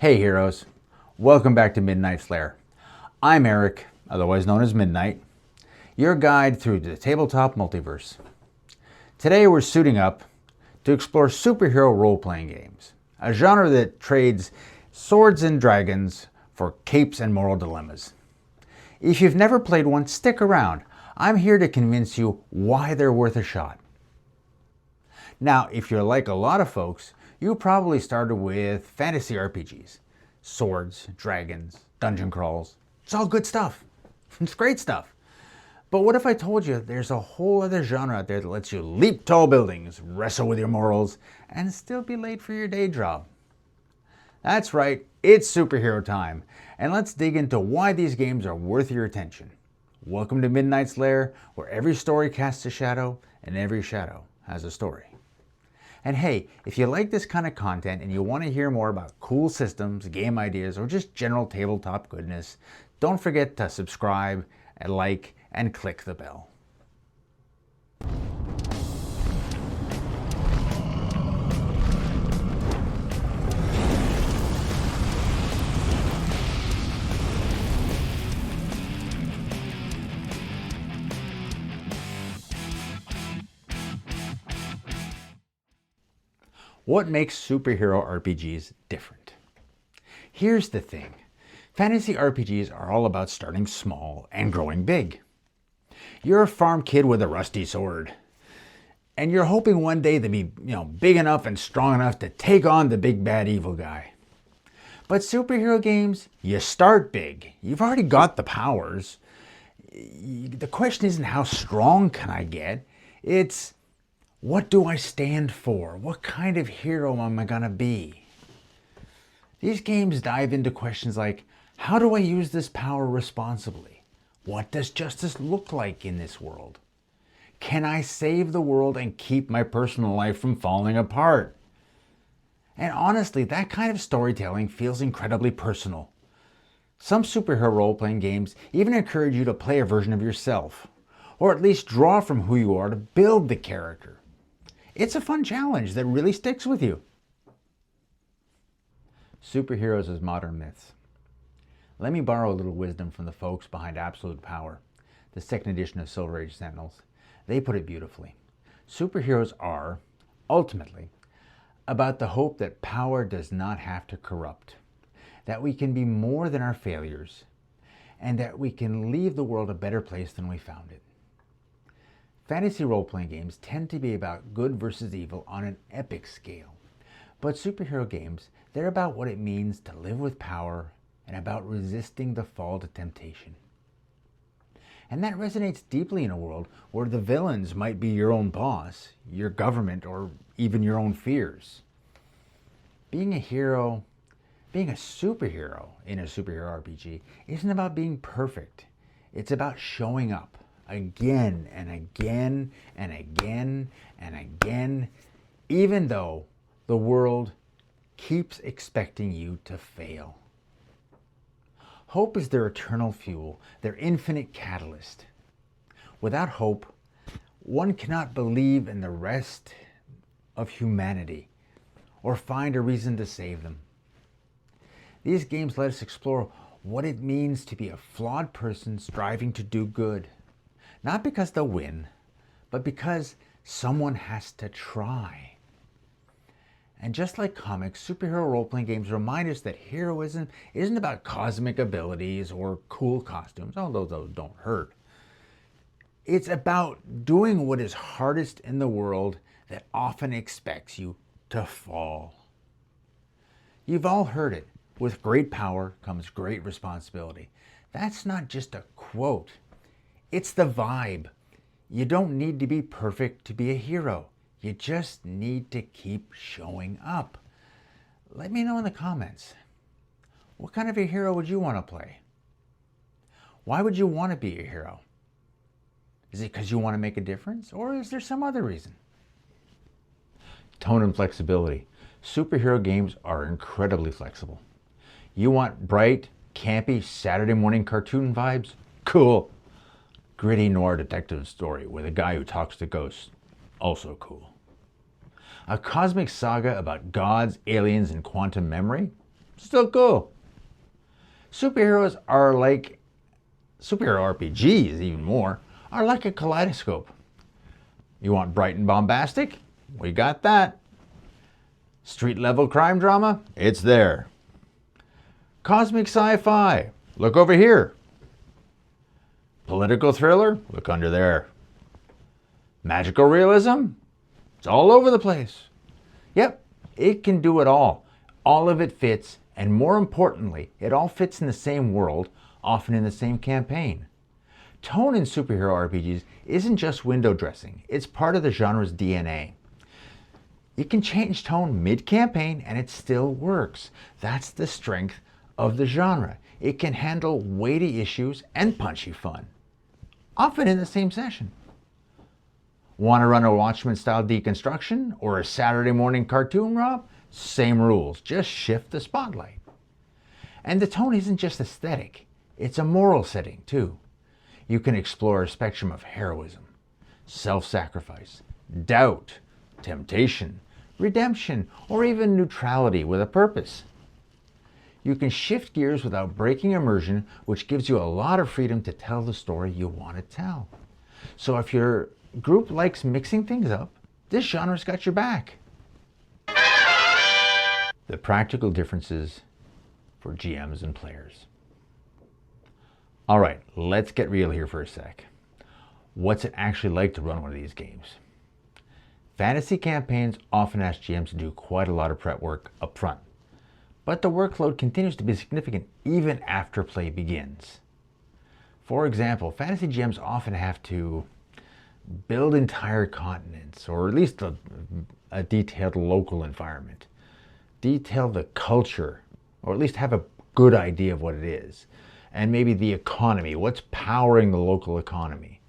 Hey heroes, welcome back to Midnight's Lair. I'm Eric, otherwise known as Midnight, your guide through the tabletop multiverse. Today we're suiting up to explore superhero role-playing games, a genre that trades swords and dragons for capes and moral dilemmas. If you've never played one, stick around. I'm here to convince you why they're worth a shot. Now, if you're like a lot of folks, you probably started with fantasy RPGs. Swords, dragons, dungeon crawls. It's all good stuff. It's great stuff. But what if I told you there's a whole other genre out there that lets you leap tall buildings, wrestle with your morals, and still be late for your day job? That's right, it's superhero time. And let's dig into why these games are worth your attention. Welcome to Midnight's Lair, where every story casts a shadow, and every shadow has a story. And hey, if you like this kind of content and you want to hear more about cool systems, game ideas, or just general tabletop goodness, don't forget to subscribe, and like, and click the bell. What makes superhero RPGs different? Here's the thing. Fantasy RPGs are all about starting small and growing big. You're a farm kid with a rusty sword, and you're hoping one day to be, big enough and strong enough to take on the big bad evil guy. But superhero games, you start big. You've already got the powers. The question isn't how strong can I get? It's what do I stand for? What kind of hero am I gonna be? These games dive into questions like, how do I use this power responsibly? What does justice look like in this world? Can I save the world and keep my personal life from falling apart? And honestly, that kind of storytelling feels incredibly personal. Some superhero role-playing games even encourage you to play a version of yourself, or at least draw from who you are to build the character. It's a fun challenge that really sticks with you. Superheroes as modern myths. Let me borrow a little wisdom from the folks behind Absolute Power, the second edition of Silver Age Sentinels. They put it beautifully. Superheroes are, ultimately, about the hope that power does not have to corrupt, that we can be more than our failures, and that we can leave the world a better place than we found it. Fantasy role-playing games tend to be about good versus evil on an epic scale. But superhero games, they're about what it means to live with power and about resisting the fall to temptation. And that resonates deeply in a world where the villains might be your own boss, your government, or even your own fears. Being a hero, being a superhero in a superhero RPG isn't about being perfect. It's about showing up. Again and again and again and again, even though the world keeps expecting you to fail. Hope is their eternal fuel, their infinite catalyst. Without hope, one cannot believe in the rest of humanity or find a reason to save them. These games let us explore what it means to be a flawed person striving to do good. Not because they'll win, but because someone has to try. And just like comics, superhero role-playing games remind us that heroism isn't about cosmic abilities or cool costumes, although those don't hurt. It's about doing what is hardest in the world that often expects you to fall. You've all heard it. With great power comes great responsibility. That's not just a quote. It's the vibe. You don't need to be perfect to be a hero. You just need to keep showing up. Let me know in the comments. What kind of a hero would you want to play? Why would you want to be a hero? Is it because you want to make a difference, or is there some other reason? Tone and flexibility. Superhero games are incredibly flexible. You want bright, campy Saturday morning cartoon vibes? Cool. Gritty noir detective story with a guy who talks to ghosts. Also cool. A cosmic saga about gods, aliens, and quantum memory? Still cool. Superheroes are like, superhero RPGs even more, are like a kaleidoscope. You want bright and bombastic? We got that. Street level crime drama? It's there. Cosmic sci-fi? Look over here. Political thriller? Look under there. Magical realism? It's all over the place. Yep, it can do it all. All of it fits, and more importantly, it all fits in the same world, often in the same campaign. Tone in superhero RPGs isn't just window dressing, it's part of the genre's DNA. You can change tone mid-campaign and it still works. That's the strength of the genre. It can handle weighty issues and punchy fun, often in the same session. Want to run a Watchmen-style deconstruction or a Saturday morning cartoon romp? Same rules, just shift the spotlight. And the tone isn't just aesthetic, it's a moral setting too. You can explore a spectrum of heroism, self-sacrifice, doubt, temptation, redemption, or even neutrality with a purpose. You can shift gears without breaking immersion, which gives you a lot of freedom to tell the story you want to tell. So if your group likes mixing things up, this genre's got your back. The practical differences for GMs and players. All right, let's get real here for a sec. What's it actually like to run one of these games? Fantasy campaigns often ask GMs to do quite a lot of prep work up front, but the workload continues to be significant even after play begins. For example, fantasy GMs often have to build entire continents, or at least a detailed local environment, detail the culture, or at least have a good idea of what it is, and maybe the economy, what's powering the local economy.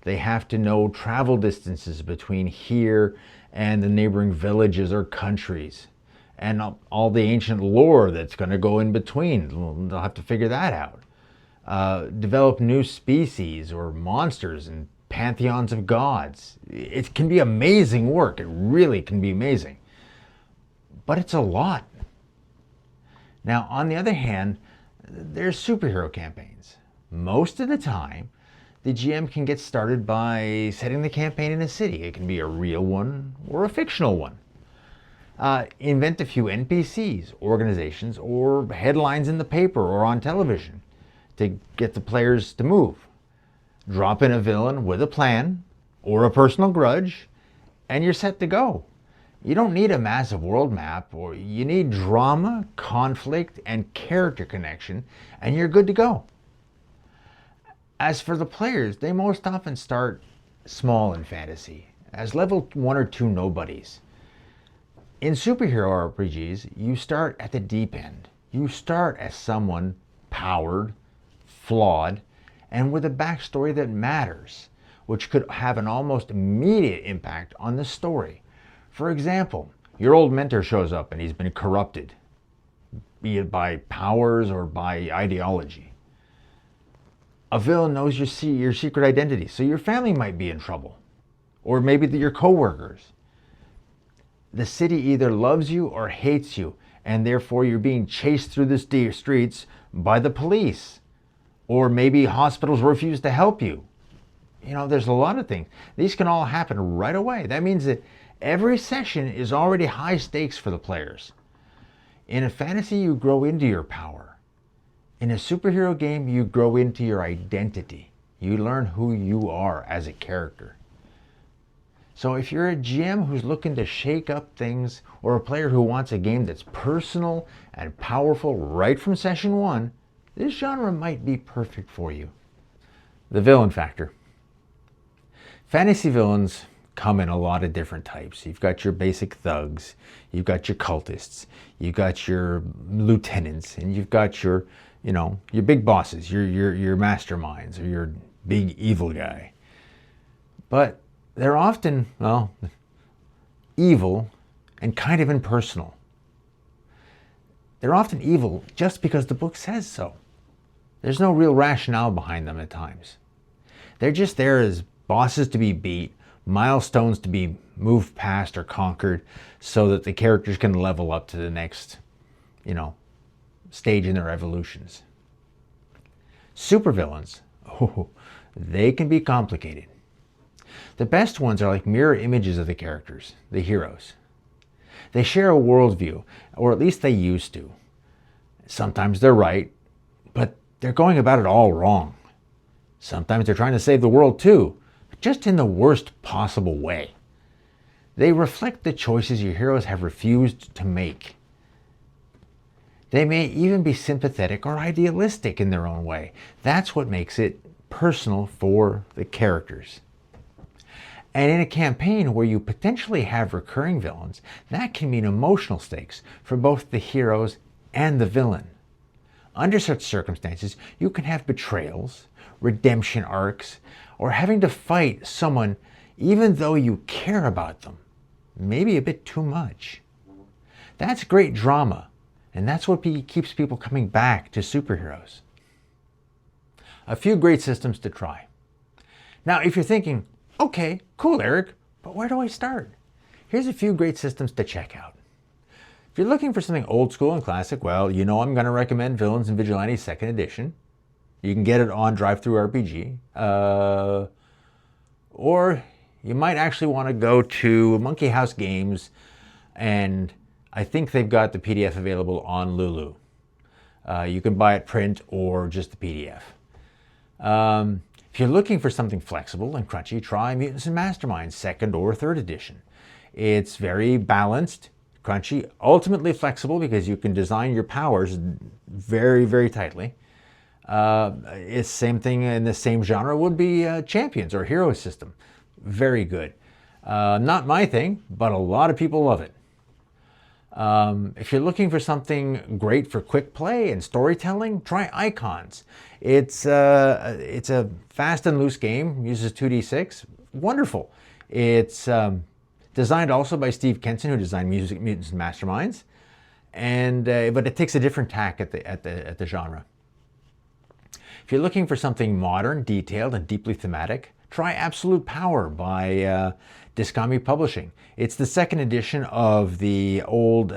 They have to know travel distances between here and the neighboring villages or countries, and all the ancient lore that's going to go in between. They'll have to figure that out. Develop new species or monsters and pantheons of gods. It can be amazing work. It really can be amazing. But it's a lot. Now, on the other hand, there's superhero campaigns. Most of the time, the GM can get started by setting the campaign in a city. It can be a real one or a fictional one. Invent a few NPCs, organizations, or headlines in the paper or on television to get the players to move. Drop in a villain with a plan or a personal grudge, and you're set to go. You don't need a massive world map, or you need drama, conflict, and character connection, and you're good to go. As for the players, they most often start small in fantasy, as level 1 or 2 nobodies. In superhero RPGs, you start at the deep end. You start as someone powered, flawed, and with a backstory that matters, which could have an almost immediate impact on the story. For example, your old mentor shows up and he's been corrupted, be it by powers or by ideology. A villain knows your secret identity, so your family might be in trouble, or maybe your coworkers. The city either loves you or hates you, and therefore you're being chased through the streets by the police, or maybe hospitals refuse to help you. You know, there's a lot of things. These can all happen right away. That means that every session is already high stakes for the players. In a fantasy, you grow into your power. In a superhero game, you grow into your identity. You learn who you are as a character. So if you're a GM who's looking to shake up things, or a player who wants a game that's personal and powerful right from session 1, this genre might be perfect for you. The villain factor. Fantasy villains come in a lot of different types. You've got your basic thugs, you've got your cultists, you've got your lieutenants, and you've got your big bosses, your masterminds, or your big evil guy. But they're often, evil and kind of impersonal. They're often evil just because the book says so. There's no real rationale behind them at times. They're just there as bosses to be beat, milestones to be moved past or conquered, so that the characters can level up to the next, stage in their evolutions. Supervillains, oh, they can be complicated. The best ones are like mirror images of the characters, the heroes. They share a worldview, or at least they used to. Sometimes they're right, but they're going about it all wrong. Sometimes they're trying to save the world too, but just in the worst possible way. They reflect the choices your heroes have refused to make. They may even be sympathetic or idealistic in their own way. That's what makes it personal for the characters. And in a campaign where you potentially have recurring villains, that can mean emotional stakes for both the heroes and the villain. Under such circumstances, you can have betrayals, redemption arcs, or having to fight someone even though you care about them. Maybe a bit too much. That's great drama, and that's what keeps people coming back to superheroes. A few great systems to try. Now, if you're thinking, okay, cool, Eric, but where do I start? Here's a few great systems to check out. If you're looking for something old school and classic, well, you know I'm going to recommend Villains and Vigilantes 2nd Edition. You can get it on Drive-Thru RPG. Or you might actually want to go to Monkey House Games, and I think they've got the PDF available on Lulu. You can buy it print or just the PDF. If you're looking for something flexible and crunchy, try Mutants and Masterminds 2nd or 3rd Edition. It's very balanced, crunchy, ultimately flexible because you can design your powers very, very tightly. It's same thing in the same genre would be Champions or Hero System. Very good. Not my thing, but a lot of people love it. If you're looking for something great for quick play and storytelling, try Icons. It's a fast and loose game, uses 2d6. Wonderful. It's designed also by Steve Kenson, who designed Mutants and Masterminds, but it takes a different tack at the genre. If you're looking for something modern, detailed, and deeply thematic, try Absolute Power by Discovery Publishing. It's the 2nd edition of the old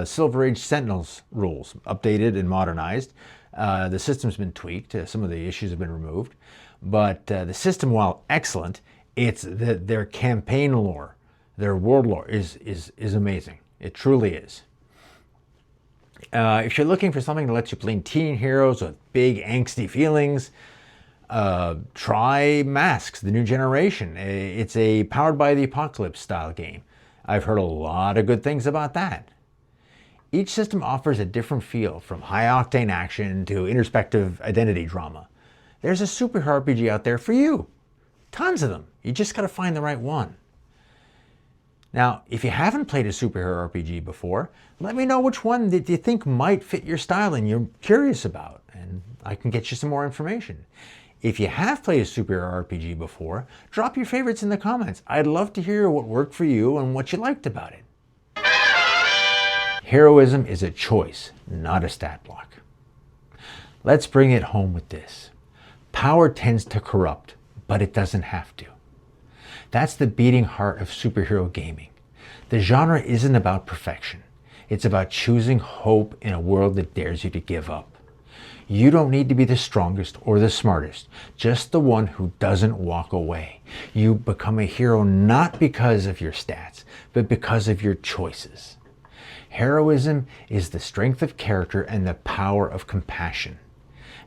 Silver Age Sentinels rules, updated and modernized. The system's been tweaked. Some of the issues have been removed. But the system, while excellent, their campaign lore, their world lore is amazing. It truly is. If you're looking for something that lets you play teen heroes with big angsty feelings, try Masks, the New Generation. It's a Powered by the Apocalypse style game. I've heard a lot of good things about that. Each system offers a different feel, from high-octane action to introspective identity drama. There's a superhero RPG out there for you. Tons of them. You just got to find the right one. Now, if you haven't played a superhero RPG before, let me know which one that you think might fit your style and you're curious about, and I can get you some more information. If you have played a superhero RPG before, drop your favorites in the comments. I'd love to hear what worked for you and what you liked about it. Heroism is a choice, not a stat block. Let's bring it home with this. Power tends to corrupt, but it doesn't have to. That's the beating heart of superhero gaming. The genre isn't about perfection. It's about choosing hope in a world that dares you to give up. You don't need to be the strongest or the smartest, just the one who doesn't walk away. You become a hero not because of your stats, but because of your choices. Heroism is the strength of character and the power of compassion.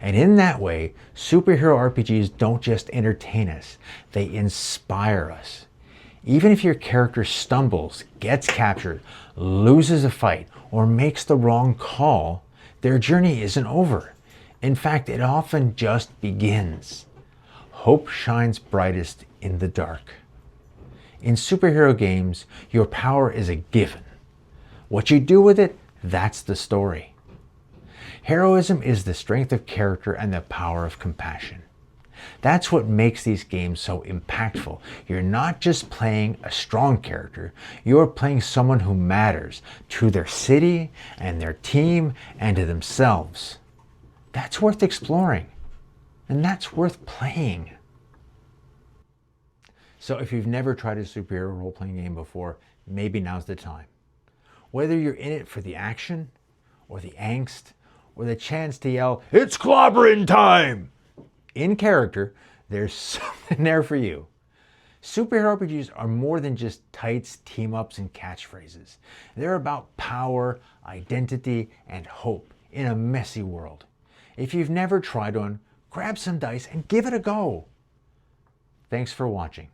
And in that way, superhero RPGs don't just entertain us, they inspire us. Even if your character stumbles, gets captured, loses a fight, or makes the wrong call, their journey isn't over. In fact, it often just begins. Hope shines brightest in the dark. In superhero games, your power is a given. What you do with it, that's the story. Heroism is the strength of character and the power of compassion. That's what makes these games so impactful. You're not just playing a strong character, you're playing someone who matters to their city and their team and to themselves. That's worth exploring, and that's worth playing. So if you've never tried a superhero role-playing game before, maybe now's the time. Whether you're in it for the action, or the angst, or the chance to yell, "It's clobbering time!" in character, there's something there for you. Superhero RPGs are more than just tights, team-ups, and catchphrases. They're about power, identity, and hope in a messy world. If you've never tried one, grab some dice and give it a go. Thanks for watching.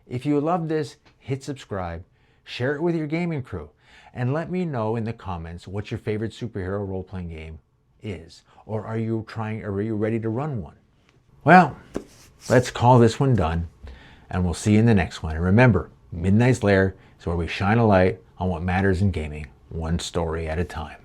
If you loved this, hit subscribe, share it with your gaming crew, and let me know in the comments what your favorite superhero role-playing game is. Or are you ready to run one? Well, let's call this one done, and we'll see you in the next one. And remember, Midnight's Lair is where we shine a light on what matters in gaming, one story at a time.